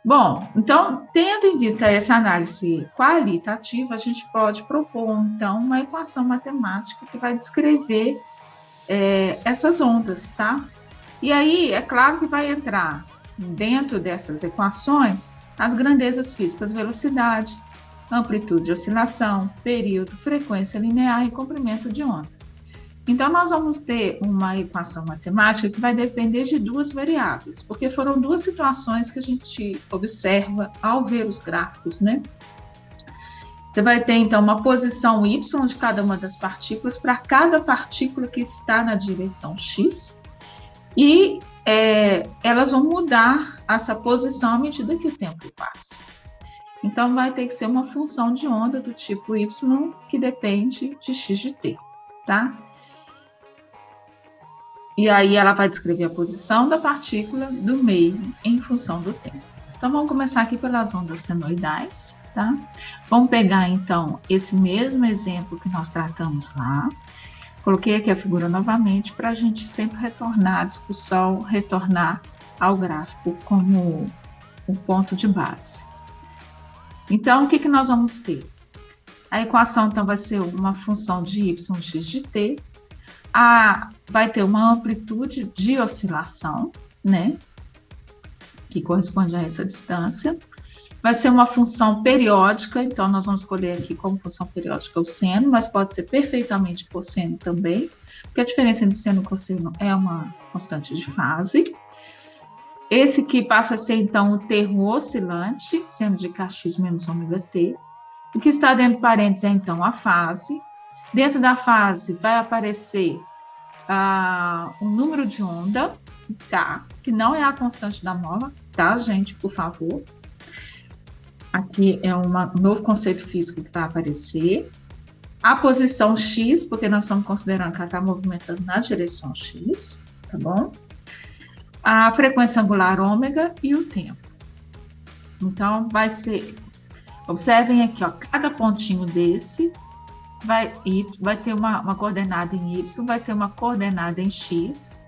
Bom, então, tendo em vista essa análise qualitativa, a gente pode propor, então, uma equação matemática que vai descrever essas ondas, tá? E aí, é claro que vai entrar dentro dessas equações as grandezas físicas, velocidade, amplitude de oscilação, período, frequência linear e comprimento de onda. Então, nós vamos ter uma equação matemática que vai depender de duas variáveis, porque foram duas situações que a gente observa ao ver os gráficos, né? Você vai ter, então, uma posição y de cada uma das partículas para cada partícula que está na direção x, e elas vão mudar essa posição à medida que o tempo passa. Então, vai ter que ser uma função de onda do tipo y que depende de x de t, tá? E aí ela vai descrever a posição da partícula do meio em função do tempo. Então, vamos começar aqui pelas ondas senoidais, tá? Vamos pegar, então, esse mesmo exemplo que nós tratamos lá. Coloquei aqui a figura novamente para a gente sempre retornar à discussão, retornar ao gráfico como um ponto de base. Então, o que nós vamos ter? A equação, então, vai ser uma função de yx de t, vai ter uma amplitude de oscilação, né, que corresponde a essa distância. Vai ser uma função periódica, então nós vamos escolher aqui como função periódica o seno, mas pode ser perfeitamente cosseno também, porque a diferença entre seno e cosseno é uma constante de fase. Esse aqui passa a ser, então, o termo oscilante, seno de kx menos ômega t. O que está dentro de parênteses é, então, a fase. Dentro da fase vai aparecer o número de onda, K, que não é a constante da mola, tá, gente, por favor. Aqui é um novo conceito físico que vai aparecer. A posição x, porque nós estamos considerando que ela está movimentando na direção x, tá bom? A frequência angular ômega e o tempo. Então, vai ser... Observem aqui, ó, cada pontinho desse vai ter uma coordenada em y, vai ter uma coordenada em x,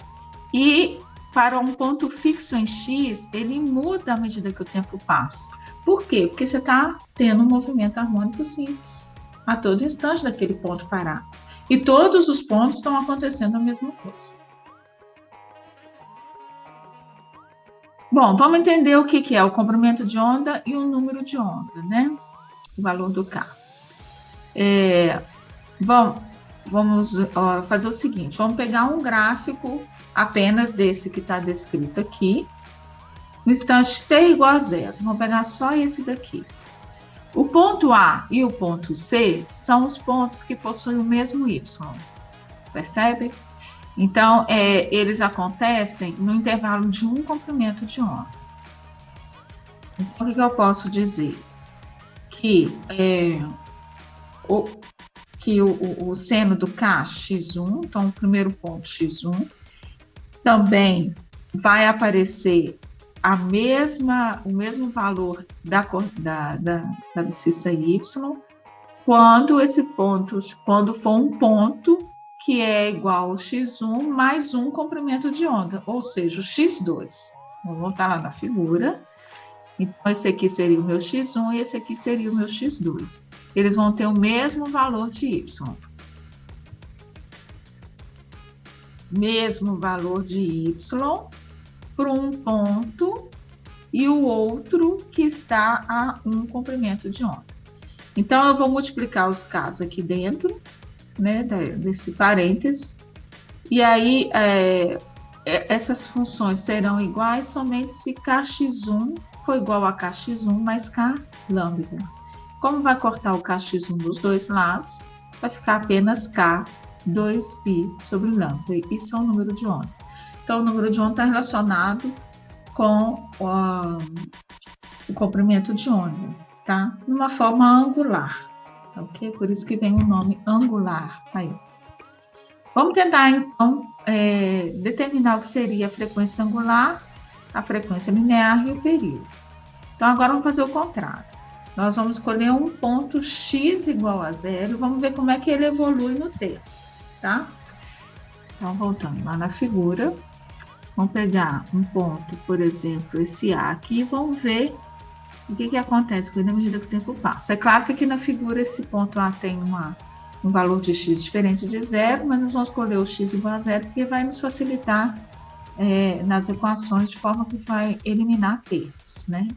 e para um ponto fixo em x, ele muda à medida que o tempo passa. Por quê? Porque você está tendo um movimento harmônico simples a todo instante daquele ponto parar. E todos os pontos estão acontecendo a mesma coisa. Bom, vamos entender o que é o comprimento de onda e o número de onda, né? O valor do K. Vamos fazer o seguinte, vamos pegar um gráfico apenas desse que está descrito aqui, no instante t igual a 0. Vamos pegar só esse daqui. O ponto A e o ponto C são os pontos que possuem o mesmo y, percebe? Então, eles acontecem no intervalo de um comprimento de onda. Então, o que eu posso dizer? Que o seno do K, x1, então o primeiro ponto x1, também vai aparecer o mesmo valor da abscissa y, quando for um ponto que é igual ao x1 mais um comprimento de onda, ou seja, o x2. Vamos voltar lá na figura. Então, esse aqui seria o meu x1 e esse aqui seria o meu x2. Eles vão ter o mesmo valor de y. Mesmo valor de y para um ponto e o outro que está a um comprimento de onda. Então, eu vou multiplicar os K's aqui dentro, né, desse parênteses, e aí essas funções serão iguais somente se Kx1 for igual a Kx1 mais K lambda. Como vai cortar o Kx1 dos dois lados, vai ficar apenas K 2π sobre lambda. Isso é o número de onda. Então, o número de onda está relacionado com o comprimento de onda, tá? Numa forma angular, ok? Por isso que vem o nome angular aí. Vamos tentar, então, determinar o que seria a frequência angular, a frequência linear e o período. Então, agora vamos fazer o contrário. Nós vamos escolher um ponto x igual a 0, vamos ver como é que ele evolui no tempo, tá? Então, voltando lá na figura, vamos pegar um ponto, por exemplo, esse A aqui, e vamos ver o que acontece com ele à medida que o tempo passa? É claro que aqui na figura esse ponto A tem um valor de x diferente de zero, mas nós vamos escolher o x igual a zero, porque vai nos facilitar nas equações, de forma que vai eliminar termos, né?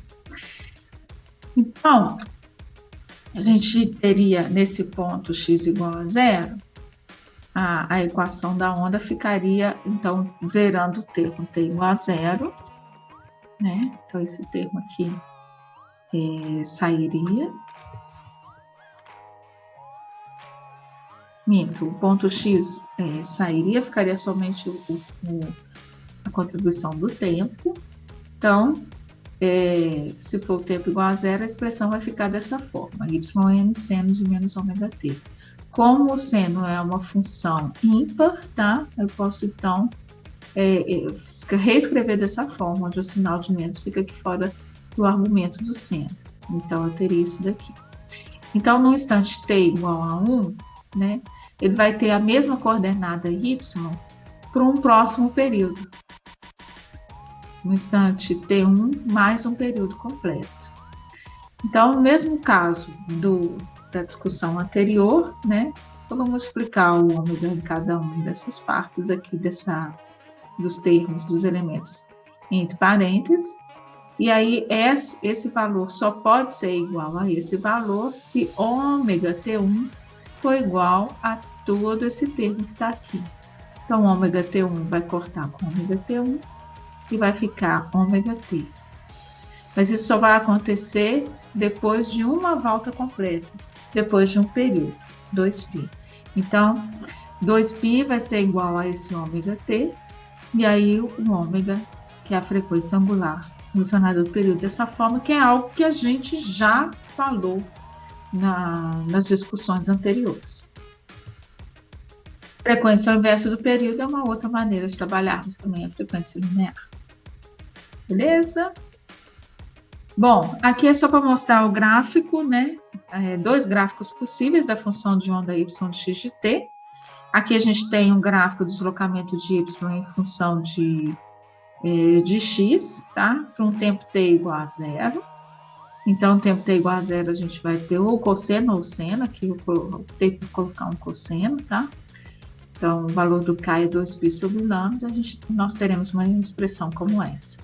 Então, a gente teria nesse ponto x igual a zero, a equação da onda ficaria, então, zerando o termo t igual a zero, né? Então, esse termo aqui sairia. Minto, o ponto x sairia, ficaria somente a contribuição do tempo. Então, se for o tempo igual a zero, a expressão vai ficar dessa forma, yn seno de menos ômega t. Como o seno é uma função ímpar, tá? Eu posso, então, reescrever dessa forma, onde o sinal de menos fica aqui fora do argumento do seno. Então, eu teria isso daqui. Então, no instante t igual a 1, né, ele vai ter a mesma coordenada y para um próximo período. No instante t1 mais um período completo. Então, no mesmo caso da discussão anterior, né, eu vou multiplicar o ômega em cada uma dessas partes aqui, dos termos, dos elementos, entre parênteses, e aí esse valor só pode ser igual a esse valor se ômega T1 for igual a todo esse termo que está aqui. Então, ômega T1 vai cortar com ômega T1 e vai ficar ômega T. Mas isso só vai acontecer depois de uma volta completa, depois de um período, 2π. Então, 2π vai ser igual a esse ômega T, e aí o ômega, que é a frequência angular relacionada ao período, dessa forma, que é algo que a gente já falou nas discussões anteriores. Frequência inversa do período é uma outra maneira de trabalharmos também a frequência linear. Beleza? Bom, aqui é só para mostrar o gráfico, né? Dois gráficos possíveis da função de onda y de x de t. Aqui a gente tem um gráfico do deslocamento de y em função de x, tá? Para um tempo t igual a zero. Então, tempo t igual a zero, a gente vai ter ou cosseno ou seno. Aqui eu tenho que colocar um cosseno, tá? Então, o valor do K é 2π sobre lambda, nós teremos uma expressão como essa.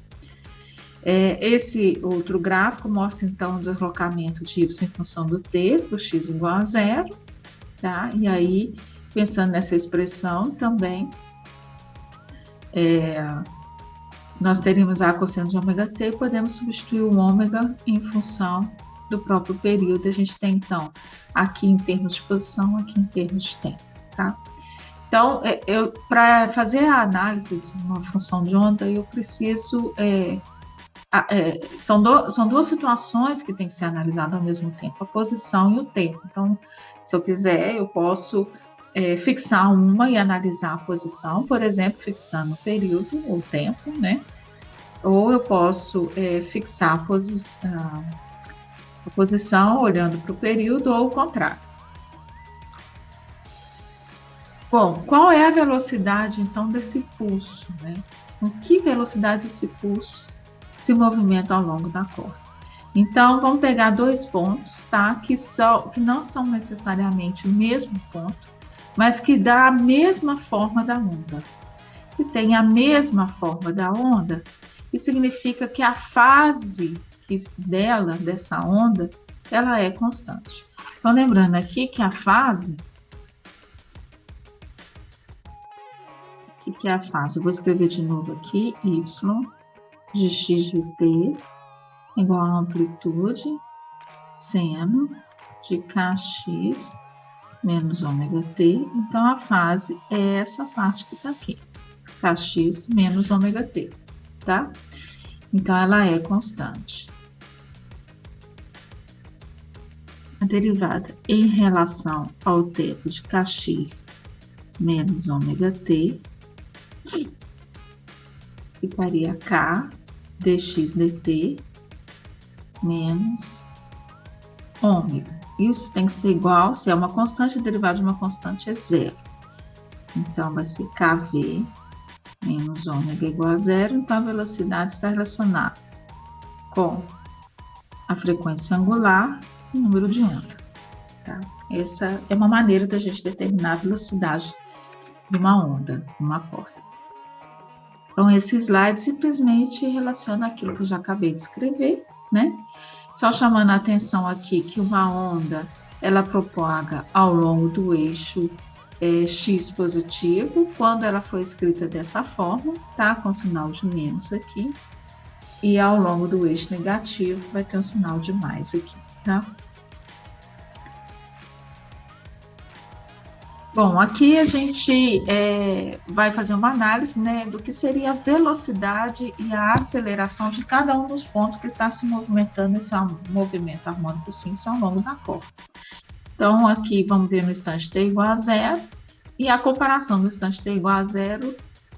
Esse outro gráfico mostra, então, o deslocamento de y em função do t, para o x igual a zero, tá? E aí, pensando nessa expressão também, nós teríamos a cosseno de ômega t e podemos substituir o ômega em função do próprio período. A gente tem, então, aqui em termos de posição, aqui em termos de tempo, tá? Então, para fazer a análise de uma função de onda, eu preciso... são duas situações que têm que ser analisadas ao mesmo tempo, a posição e o tempo. Então, se eu quiser, eu posso fixar uma e analisar a posição, por exemplo, fixando o período ou tempo, né? Ou eu posso fixar a posição olhando para o período ou o contrário. Bom, qual é a velocidade, então, desse pulso, né? Com que velocidade esse pulso se movimenta ao longo da corda? Então, vamos pegar dois pontos, tá? Que não são necessariamente o mesmo ponto, mas que dá a mesma forma da onda. Se tem a mesma forma da onda, isso significa que a fase dessa onda, ela é constante. Então, lembrando aqui que a fase... O que é a fase? Eu vou escrever de novo aqui, y de x de t igual a amplitude seno de kx menos ômega t. Então, a fase é essa parte que está aqui, kx menos ômega t, tá? Então, ela é constante. A derivada em relação ao tempo de kx menos ômega t ficaria k dx dt menos ômega. Isso tem que ser igual, se é uma constante, a derivada de uma constante é zero. Então, vai ser kv menos ômega igual a zero. Então, a velocidade está relacionada com a frequência angular e o número de onda. Tá? Essa é uma maneira da gente determinar a velocidade de uma onda, uma corda. Então, esse slide simplesmente relaciona aquilo que eu já acabei de escrever, né? Só chamando a atenção aqui que uma onda, ela propaga ao longo do eixo x positivo, quando ela foi escrita dessa forma, tá? Com sinal de menos aqui. E ao longo do eixo negativo, vai ter um sinal de mais aqui, tá? Bom, aqui a gente vai fazer uma análise, né, do que seria a velocidade e a aceleração de cada um dos pontos que está se movimentando esse movimento harmônico simples ao longo da corda. Então, aqui vamos ver no instante t igual a zero e a comparação do instante t igual a zero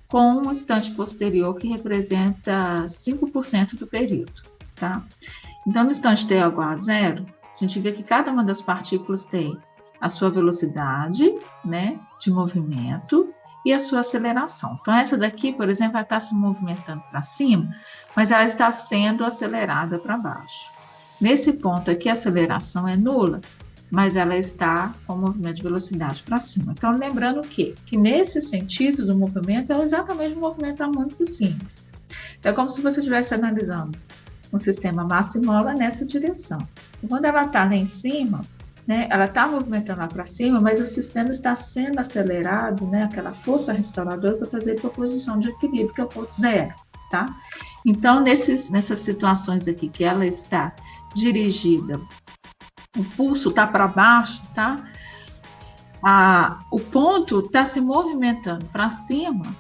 com o instante posterior, que representa 5% do período, tá? Então, no instante t igual a zero, a gente vê que cada uma das partículas tem a sua velocidade, né, de movimento e a sua aceleração. Então, essa daqui, por exemplo, vai estar se movimentando para cima, mas ela está sendo acelerada para baixo. Nesse ponto aqui, a aceleração é nula, mas ela está com o movimento de velocidade para cima. Então, lembrando que nesse sentido do movimento, é exatamente o movimento harmônico simples. Então, é como se você estivesse analisando um sistema massa e mola nessa direção. E quando ela está lá em cima, né, ela está movimentando lá para cima, mas o sistema está sendo acelerado, né, aquela força restauradora para trazer para a posição de equilíbrio, que é o ponto zero, tá? Então, nessas situações aqui que ela está dirigida, o pulso está para baixo, tá? O ponto está se movimentando para cima,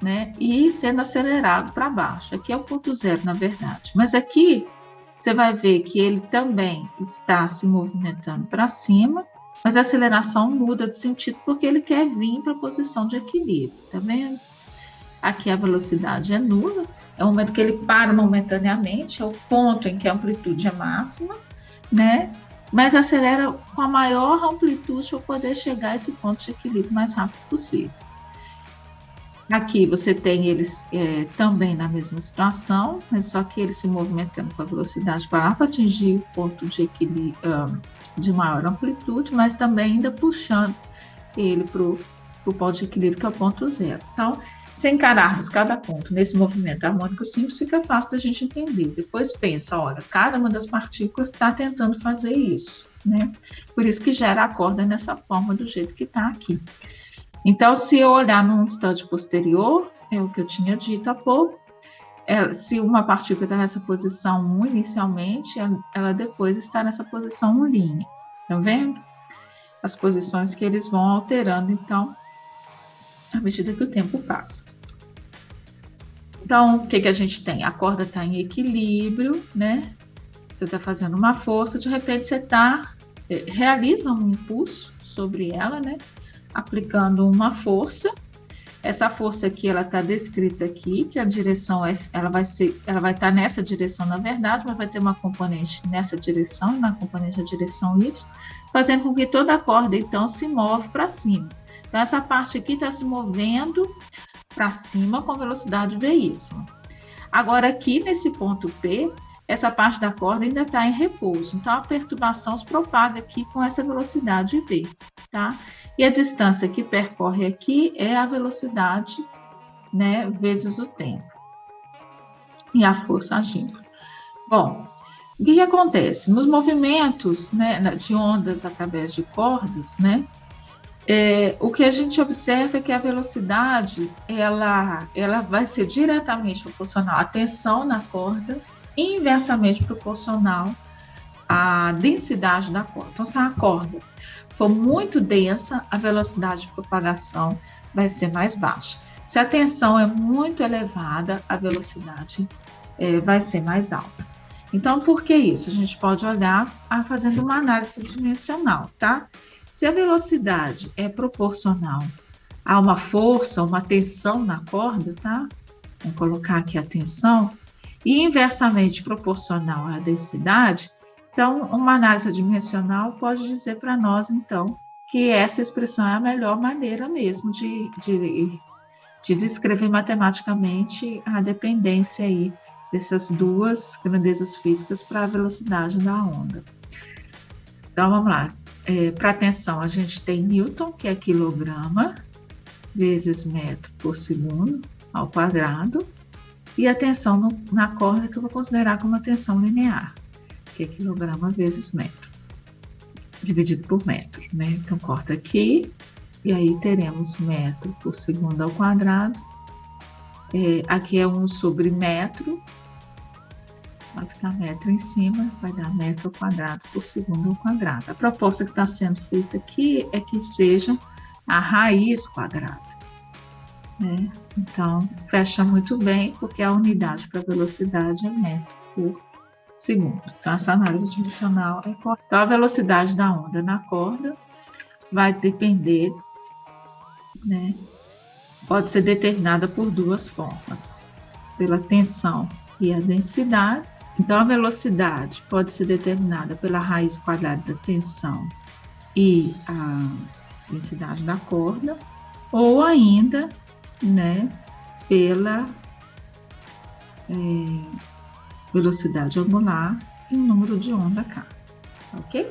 né, e sendo acelerado para baixo. Aqui é o ponto zero, na verdade. Mas aqui você vai ver que ele também está se movimentando para cima, mas a aceleração muda de sentido porque ele quer vir para a posição de equilíbrio, tá vendo? Aqui a velocidade é nula, é o momento que ele para momentaneamente, é o ponto em que a amplitude é máxima, né? Mas acelera com a maior amplitude para poder chegar a esse ponto de equilíbrio mais rápido possível. Aqui você tem eles também na mesma situação, mas só que eles se movimentando com a velocidade para atingir o ponto de equilíbrio de maior amplitude, mas também ainda puxando ele para o ponto de equilíbrio, que é o ponto zero. Então, se encararmos cada ponto nesse movimento harmônico simples, fica fácil da gente entender. Depois pensa, olha, cada uma das partículas está tentando fazer isso, né? Por isso que gera a corda nessa forma, do jeito que está aqui. Então, se eu olhar num instante posterior, é o que eu tinha dito há pouco, se uma partícula está nessa posição 1 inicialmente, ela depois está nessa posição 1'. Estão vendo? As posições que eles vão alterando, então, à medida que o tempo passa. Então, o que a gente tem? A corda está em equilíbrio, né? Você está fazendo uma força, de repente você realiza um impulso sobre ela, né? Aplicando uma força. Essa força aqui, ela está descrita aqui, que a direção ela vai estar nessa direção, na verdade, mas vai ter uma componente nessa direção, e na componente da direção Y, fazendo com que toda a corda, então, se move para cima. Então, essa parte aqui está se movendo para cima com velocidade VY. Agora, aqui nesse ponto P, essa parte da corda ainda está em repouso. Então, a perturbação se propaga aqui com essa velocidade V, tá? E a distância que percorre aqui é a velocidade, né, vezes o tempo. E a força agindo. Bom, o que acontece? Nos movimentos, né, de ondas através de cordas, né, o que a gente observa é que a velocidade ela vai ser diretamente proporcional à tensão na corda e inversamente proporcional à densidade da corda. Então, se a corda for muito densa, a velocidade de propagação vai ser mais baixa. Se a tensão é muito elevada, a velocidade vai ser mais alta. Então, por que isso? A gente pode olhar fazendo uma análise dimensional, tá? Se a velocidade é proporcional a uma força, uma tensão na corda, tá? Vamos colocar aqui a tensão, e inversamente proporcional à densidade, então, uma análise dimensional pode dizer para nós, então, que essa expressão é a melhor maneira mesmo de descrever matematicamente a dependência aí dessas duas grandezas físicas para a velocidade da onda. Então, vamos lá. Para a tensão, a gente tem Newton, que é quilograma, vezes metro por segundo ao quadrado, e a tensão na corda, que eu vou considerar como a tensão linear, que é quilograma vezes metro, dividido por metro, né? Então, corta aqui, e aí teremos metro por segundo ao quadrado. Aqui é 1 sobre metro, vai ficar metro em cima, vai dar metro ao quadrado por segundo ao quadrado. A proposta que está sendo feita aqui é que seja a raiz quadrada, né? Então, fecha muito bem, porque a unidade para velocidade é metro por segundo. Então, essa análise dimensional é correta. Então, a velocidade da onda na corda vai depender, né? Pode ser determinada por duas formas, pela tensão e a densidade. Então, a velocidade pode ser determinada pela raiz quadrada da tensão e a densidade da corda, ou ainda, né, pela velocidade angular e o número de onda K, ok?